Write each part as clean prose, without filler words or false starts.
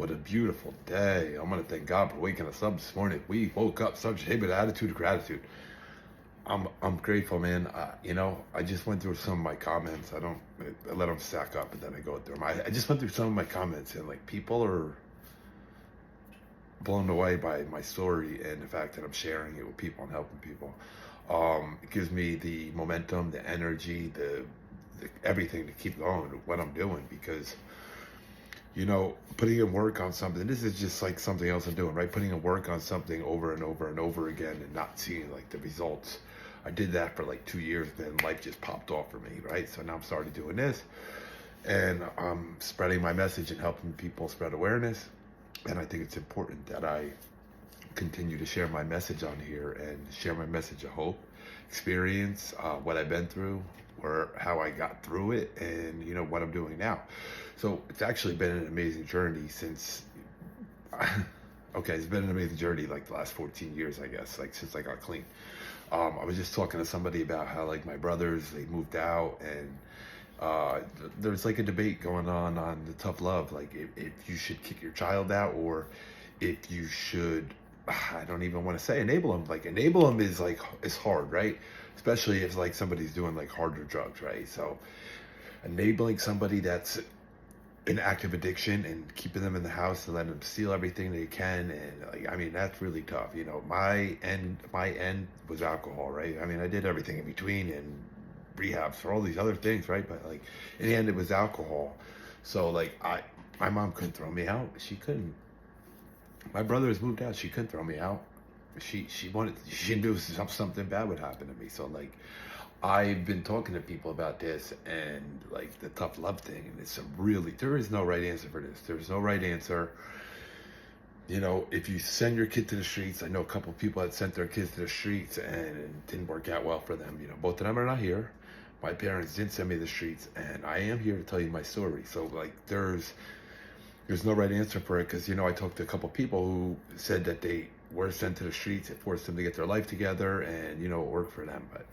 What a beautiful day. I'm going to thank God for waking us up this morning. We woke up such a with attitude of gratitude. I'm grateful, man. I just went through some of my comments. I let them stack up and then I go through them. I just went through some of my comments and like people are blown away by my story and the fact that I'm sharing it with people and helping people. It gives me the momentum, the energy, the everything to keep going with what I'm doing because putting in work on something, this is just like something else I'm doing, right? Putting in work on something over and over and over again and not seeing like the results. I did that for like 2 years, then life just popped off for me, right? So now I'm starting doing this and I'm spreading my message and helping people spread awareness. And I think it's important that I continue to share my message on here and share my message of hope, experience, what I've been through, or how I got through it, and what I'm doing now. So it's actually been an amazing journey since. Okay, it's been an amazing journey like the last 14 years, I guess, like since I got clean. I was just talking to somebody about how like my brothers, they moved out and there's like a debate going on the tough love, like if you should kick your child out or if you should, I don't even want to say enable them. Like enable them is like, it's hard, right? Especially if like somebody's doing like harder drugs, right? So enabling somebody that's in active addiction and keeping them in the house and letting them steal everything they can, and like, I mean, that's really tough. My end was alcohol, right? I mean, I did everything in between and rehabs for all these other things, right? But like in the end, it was alcohol. So like my mom couldn't throw me out. She couldn't. My brothers moved out. She couldn't throw me out. She knew something bad would happen to me. So like I've been talking to people about this and like the tough love thing, and there is no right answer for this. There's no right answer. If you send your kid to the streets, I know a couple of people that sent their kids to the streets and it didn't work out well for them. Both of them are not here. My parents didn't send me to the streets, and I am here to tell you my story. So like there's no right answer for it because I talked to a couple people who said that they were sent to the streets. It forced them to get their life together and it worked for them. But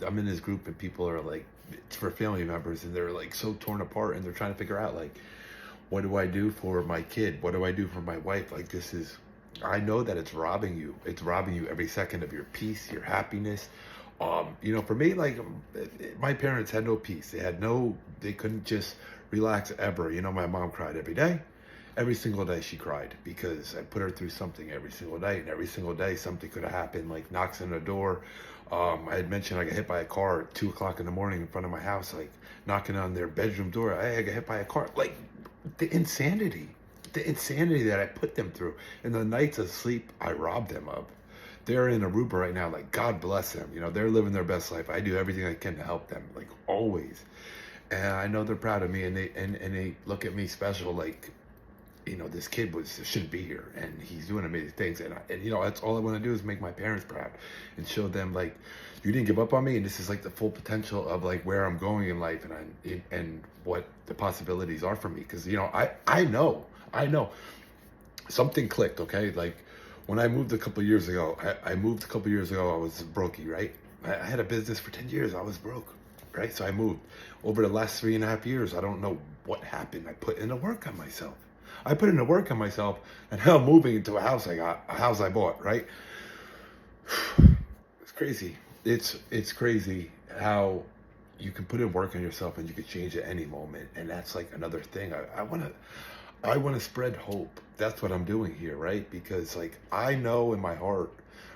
I'm in this group and people are like, it's for family members and they're like so torn apart and they're trying to figure out like, what do I do for my kid? What do I do for my wife? Like I know that it's robbing you. It's robbing you every second of your peace, your happiness. For me, like my parents had no peace. They couldn't just relax ever. My mom cried every day. Every single day she cried because I put her through something every single day, and every single day something could have happened, like knocks on the door. I had mentioned I got hit by a car at 2 o'clock in the morning in front of my house, like knocking on their bedroom door. Hey, I got hit by a car. Like the insanity that I put them through. And the nights of sleep I robbed them of. They're in Aruba right now, like God bless them. They're living their best life. I do everything I can to help them, like always. And I know they're proud of me, and they look at me special, like this kid shouldn't be here, and he's doing amazing things, and that's all I want to do is make my parents proud and show them like you didn't give up on me, and this is like the full potential of like where I'm going in life, and what the possibilities are for me, because I know something clicked. Okay, like when I moved a couple of years ago, I was brokey, right? I had a business for 10 years. I was broke, right? So I moved. Over the last 3.5 years, I don't know what happened. I put in the work on myself. And now I'm moving into a house I bought, right? It's crazy. It's crazy how you can put in work on yourself and you can change at any moment. And that's like another thing. I wanna spread hope. That's what I'm doing here, right? Because like I know in my heart,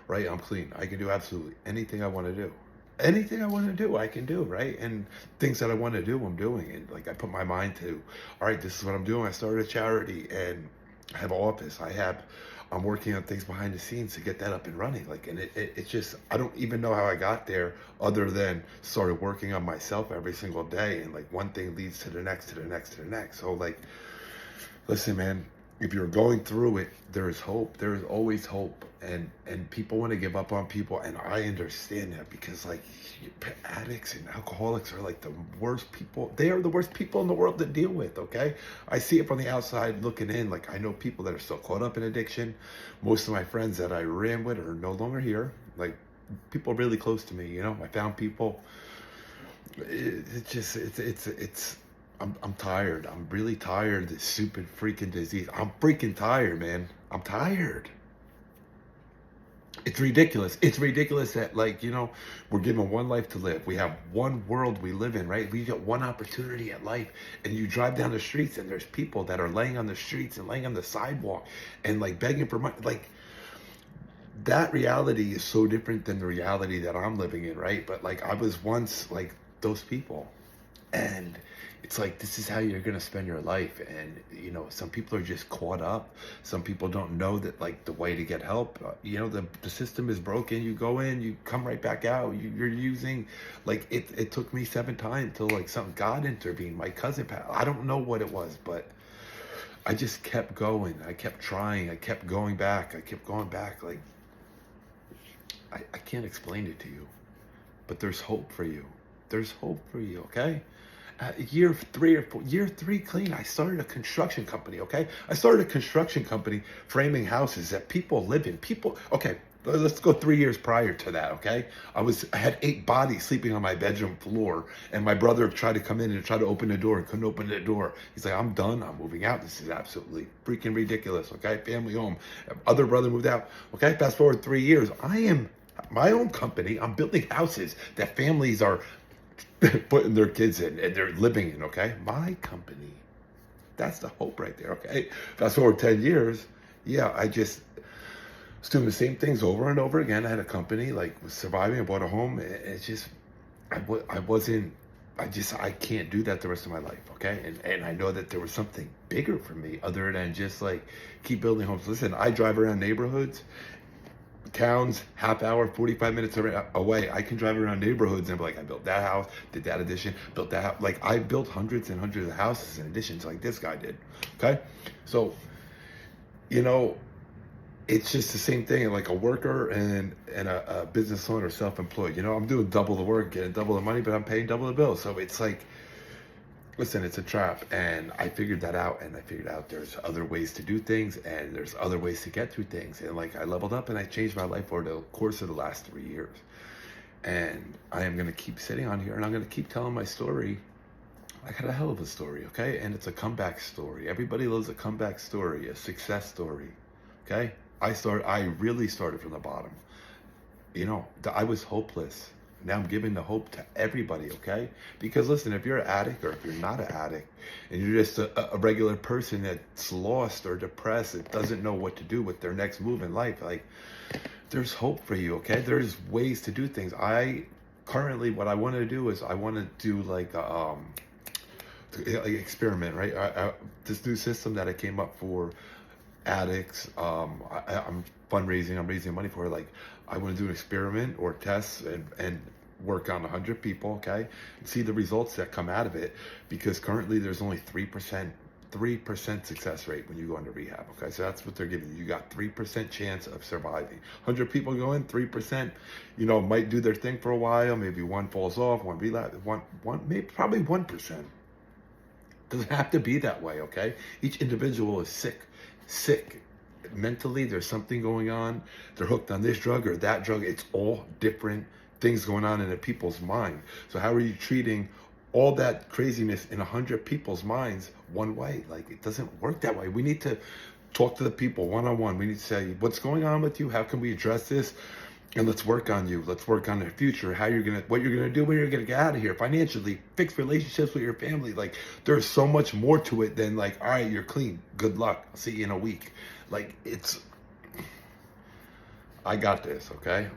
right, I'm clean. I can do absolutely anything I want to do. Anything I want to do, I can do, right? And things that I want to do, I'm doing. And like I put my mind to, all right, this is what I'm doing. I started a charity and I have an office. I'm working on things behind the scenes to get that up and running. Like, and it's just, I don't even know how I got there other than started working on myself every single day. And like one thing leads to the next, to the next, to the next. So like, listen, man, if you're going through it, there is hope. There is always hope. And people want to give up on people, and I understand that because like addicts and alcoholics are like the worst people. They are the worst people in the world to deal with, okay? I see it from the outside looking in. Like I know people that are still caught up in addiction. Most of my friends that I ran with are no longer here. Like people really close to me, I found people. It's I'm tired. I'm really tired of this stupid freaking disease. I'm freaking tired, man. I'm tired. It's ridiculous. It's ridiculous that, like, we're given one life to live. We have one world we live in, right? We get one opportunity at life. And you drive down the streets and there's people that are laying on the streets and laying on the sidewalk and like begging for money. Like, that reality is so different than the reality that I'm living in, right? But like, I was once like those people. And it's like, this is how you're going to spend your life. And some people are just caught up. Some people don't know that, like, the way to get help, the system is broken. You go in, you come right back out. You're using, like, it took me 7 times till like God intervened. My cousin, I don't know what it was, but I just kept going. I kept trying. I kept going back. I kept going back. Like, I can't explain it to you, but there's hope for you. There's hope for you, okay? Year 3 clean, I started a construction company, okay? I started a construction company framing houses that people live in. Okay, let's go 3 years prior to that, okay? I had 8 bodies sleeping on my bedroom floor, and my brother tried to come in and try to open the door and couldn't open the door. He's like, I'm done, I'm moving out. This is absolutely freaking ridiculous, okay? Family home. Other brother moved out, okay? Fast forward 3 years. I am my own company. I'm building houses that families are putting their kids in and they're living in, okay? My company. That's the hope right there, okay? Fast forward 10 years, yeah, I just was doing the same things over and over again. I had a company, like, was surviving. I bought a home. It's just, I can't do that the rest of my life, okay? And I know that there was something bigger for me other than just, like, keep building homes. Listen, I drive around neighborhoods, towns, half hour, 45 minutes away. I can drive around neighborhoods and be like, I built that house, did that addition, built that house. Like, I built hundreds and hundreds of houses in additions like this guy did, okay? So, it's just the same thing, like a worker and a business owner, self-employed. I'm doing double the work, getting double the money, but I'm paying double the bill. So it's like, listen, it's a trap. And I figured that out, and I figured out there's other ways to do things, and there's other ways to get through things. And like, I leveled up and I changed my life over the course of the last 3 years. And I am going to keep sitting on here and I'm going to keep telling my story. I got a hell of a story, okay? And it's a comeback story. Everybody loves a comeback story, a success story, okay? I really started from the bottom. I was hopeless. Now I'm giving the hope to everybody, okay? Because listen, if you're an addict or if you're not an addict and you're just a regular person that's lost or depressed and doesn't know what to do with their next move in life, like, there's hope for you, okay? There's ways to do things. Currently, what I want to do is I want to do like experiment, right? This new system that I came up for addicts. I'm fundraising. I'm raising money for, like, I want to do an experiment or tests and work on 100 people, okay, and see the results that come out of it. Because currently there's only 3% success rate when you go into rehab, okay? So that's what they're giving you. You got 3% chance of surviving. 100 people go in, 3%, might do their thing for a while. Maybe one falls off, one relapse, maybe probably 1%. Doesn't have to be that way, okay? Each individual is sick mentally. There's something going on. They're hooked on this drug or that drug. It's all different things going on in a people's mind. So how are you treating all that craziness in 100 people's minds one way? Like, it doesn't work that way. We need to talk to the people one-on-one. We need to say, what's going on with you? How can we address this? And let's work on you. Let's work on the future. What you're gonna do when you're gonna get out of here financially. Fix relationships with your family. Like, there's so much more to it than like, all right, you're clean. Good luck. I'll see you in a week. Like, I got this, okay?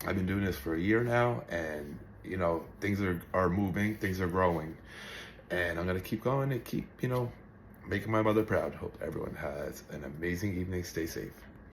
I've been doing this for a year now, and things are moving, things are growing, and I'm gonna keep going and keep making my mother proud. Hope everyone has an amazing evening. Stay safe.